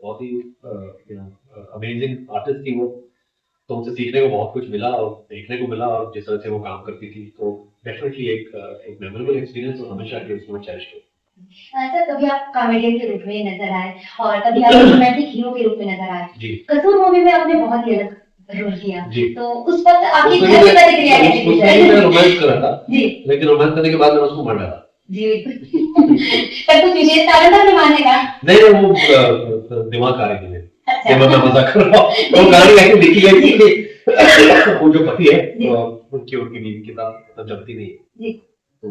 बहुत ही amazing artist थी वो। तो उनसे सीखने को बहुत कुछ मिला और देखने को मिला, और जिस तरह से वो काम करती थी, तो डेफिनेटली एक मेमोरेबल एक्सपीरियंस और हमेशा के उसको चेरिश करूँ। सर कभी आप कॉमेडियन के रूप में नजर आए और कभी आप रोमांटिक हीरो के रूप में नजर आए। जी। कसूर मूवी में आपने बहुत ही अलग रोल किया। जी। तो उस वक्त आपकी उसमें घर भी की प्रतिक्रिया कैसी थी उसमें भी मैं सर? रोमांस कर रहा था, जी। लेकिन रोमांस करने के बाद मैंने उसको मार डाला। जी बिल्कुल। पर कुछ विशेष कारण था मारने का? नहीं नहीं, वो दिमाग खा रही थी। अच्छा। ये मैं मजाक कर रहा हूँ। वो कहानी ऐसी लिखी गई थी कि वो जो पति है उनकी उनकी बीवी के साथ मतलब जमती नहीं है। जी। तो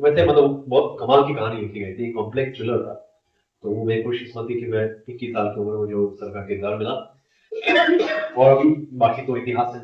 वैसे मतलब बहुत कमाल की कहानी लिखी गई थी, कॉम्प्लेक्स थ्रिलर था। तो वो मेरी खुशकिस्मती कि मैं 21 साल की उम्र में मुझे उस तरह का किरदार मिला। और अभी बाकी तो इतिहास है।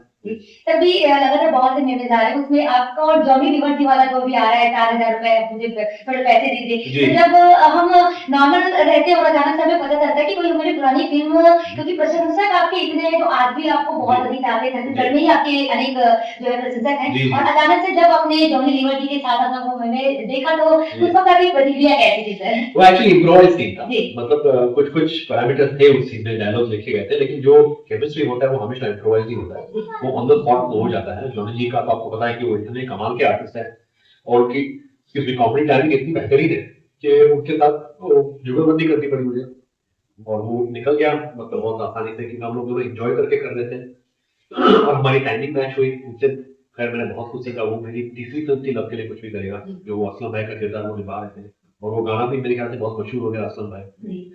तभी लगातार बहुत से मीम्स आ रहे हैं, उसमें आपका और जॉनी लीवर जी वाला जो भी आ रहा है 4000 रुपए मुझे थोड़े पैसे दीजिए। तो जब हम नॉर्मल रहते हैं और अचानक से हमें पता चलता है कि कोई हमारी पुरानी फिल्म, क्योंकि प्रशंसक आपके इतने हैं, तो आज भी आपको बहुत अधिक चाहते हैं, छत्तीसगढ़ में ही आपके अनेक जो है प्रशंसक हैं, और अचानक से जब आपने जॉनी लीवर जी के साथ अपना वो मैंने देखा, तो उस वक्त आपकी प्रतिक्रिया कैसी थी सर? वो एक्चुअली इम्प्रोवाइज सीन था, मतलब कुछ कुछ पैरामीटर्स थे उस सीन में, डायलॉग लिखे गए थे, लेकिन जो केमिस्ट्री होता है वो हमेशा इम्प्रोवाइज ही होता है, वो ऑन द स्पॉट हो जाता है। जॉनी जी का तो आपको पता है कि वो इतने कमाल के आर्टिस्ट हैं, और उनकी कॉमेडी टाइमिंग इतनी बेहतरीन है कि उनके साथ जुगलबंदी करनी पड़ी मुझे, और वो निकल गया मतलब बहुत आसानी से, क्योंकि हम लोग दोनों एंजॉय करके कर रहे थे और हमारी टाइमिंग मैच हुई उनसे। खैर मैंने बहुत कुछ सीखा। वो मेरी तीसरी फिल्म थी लब के लिए कुछ भी करेगा, जो वो असलम भाई का किरदार वो निभा रहे थे, और वो गाना भी मेरे ख्याल से बहुत मशहूर हो गया असलम भाई।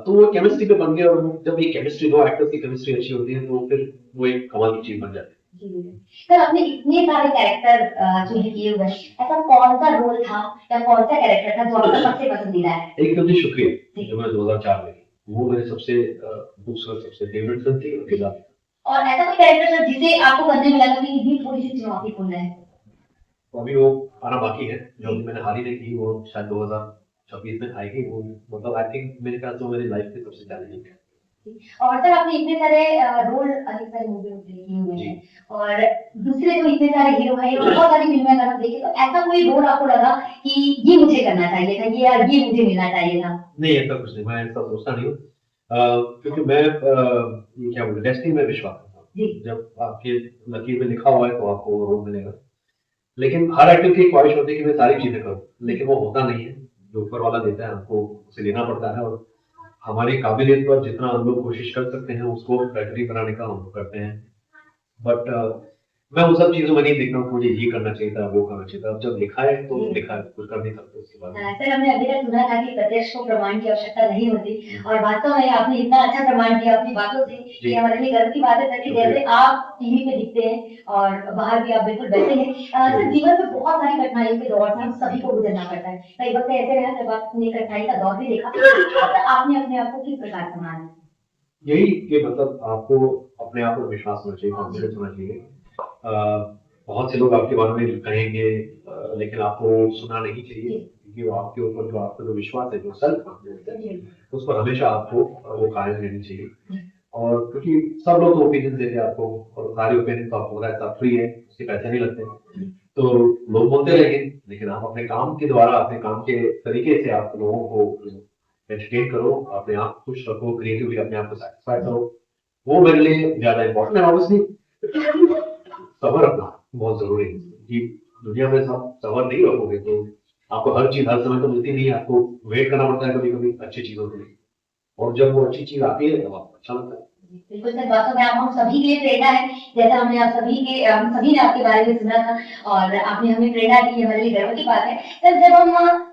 तो वो केमिस्ट्री पे बन गया, और जब ये केमिस्ट्री दो एक्टर्स की केमिस्ट्री अच्छी होती है तो फिर वो एक कमाल की चीज बन जाती है। सर आपने इतने सारे कैरेक्टर जो है किए हुए हैं, ऐसा कौन सा रोल था या कौन सा कैरेक्टर था जो आपका सबसे पसंदीदा है? एक फिल्म थी शुक्रिया, जो मैंने 2004 में की, वो मेरे सबसे खूबसूरत सबसे फेवरेट फिल्म थी, और ऐसा कोई कैरेक्टर सर जिसे आपको करने में लगा कि ये थोड़ी सी चुनौतीपूर्ण है? तो अभी वो आना बाकी है, जो अभी मैंने हाल ही में की, वो शायद 2026 में आएगी। वो मतलब आई थिंक मेरे ख्याल से वो मेरी लाइफ की सबसे चैलेंजिंग है। और सर आपने इतने सारे रोल अनेक सारी मूवी में प्ले किए हुए हैं, और दूसरे जो इतने सारे हीरो हैं, बहुत सारी फिल्में अगर हम देखें, तो ऐसा कोई रोल आपको लगा कि ये मुझे करना चाहिए था, ये मुझे मिलना चाहिए था? नहीं, ऐसा कुछ नहीं, मैं ऐसा सोचता नहीं हूँ, क्योंकि मैं ये क्या बोलते, डेस्टिनी में विश्वास करता हूँ। जब आपके लकीर में लिखा हुआ है तो आपको वो रोल मिलेगा, लेकिन हर एक्टर की ख्वाहिश होती है कि मैं सारी चीजें करूँ, लेकिन वो होता नहीं है। जो ऊपर वाला देता है हमको उसे लेना पड़ता है, और हमारी काबिलियत पर जितना हम लोग कोशिश कर सकते हैं उसको बेहतरीन बनाने का हम करते हैं। बट मैं उन सब चीजों में नहीं देखता हूँ मुझे ये करना चाहिए था, वो करना चाहिए था। अब जब लिखा है तो लिखा है, कुछ कर नहीं सकते उसके बाद। सर हमने अभी तक सुना था कि प्रत्यक्ष को प्रमाण की आवश्यकता नहीं होती, और वास्तव में आपने इतना अच्छा प्रमाण दिया अपनी बातों से कि हमारे लिए गर्व की बात है सर, कि जैसे आप टीवी पे दिखते हैं और बाहर भी आप बिल्कुल वैसे हैं। सर जीवन में बहुत सारी कठिनाइयों के दौर से हम सभी को गुजरना पड़ता है, कई वक्त ऐसे रहे जब आपने कठिनाई का दौर भी देखा, तो आपने अपने आप को किस प्रकार संभाला? यही कि मतलब आपको अपने आप पर विश्वास होना चाहिए, कॉन्फिडेंस होना चाहिए। बहुत से लोग आपके बारे में कहेंगे, लेकिन आपको सुनना नहीं चाहिए, क्योंकि वो आपके ऊपर जो आपका जो विश्वास है, जो सेल्फ कॉन्फिडेंस है, उस पर हमेशा आपको वो कायम रहनी चाहिए। और क्योंकि सब लोग तो ओपिनियन देते हैं आपको, और सारे ओपिनियन तो आपको पता है फ्री है, उसके पैसे नहीं लगते, तो लोग बोलते रहेंगे, लेकिन आप अपने काम के द्वारा, अपने काम के तरीके से आप लोगों को एजुकेट करो, अपने आप को खुश रखो, क्रिएटिवली अपने आप को सेटिस्फाई करो, वो मेरे लिए ज्यादा इंपॉर्टेंट है। ऑब्वियसली सबर रखना बहुत जरूरी है, कि दुनिया में सब सबर नहीं रखोगे तो आपको हर चीज हर समय तो मिलती नहीं है, आपको वेट करना पड़ता है कभी कभी अच्छी चीजों के लिए, और जब वो अच्छी चीज आती है तब आपको अच्छा लगता है। बिल्कुल सर, वास्तव में आप हम सभी के लिए प्रेरणा है। जैसा हमने हम सभी ने आपके बारे में सुना था, और आपने हमें प्रेरणा दी, हमारे लिए गर्व की बात है। सर जब हम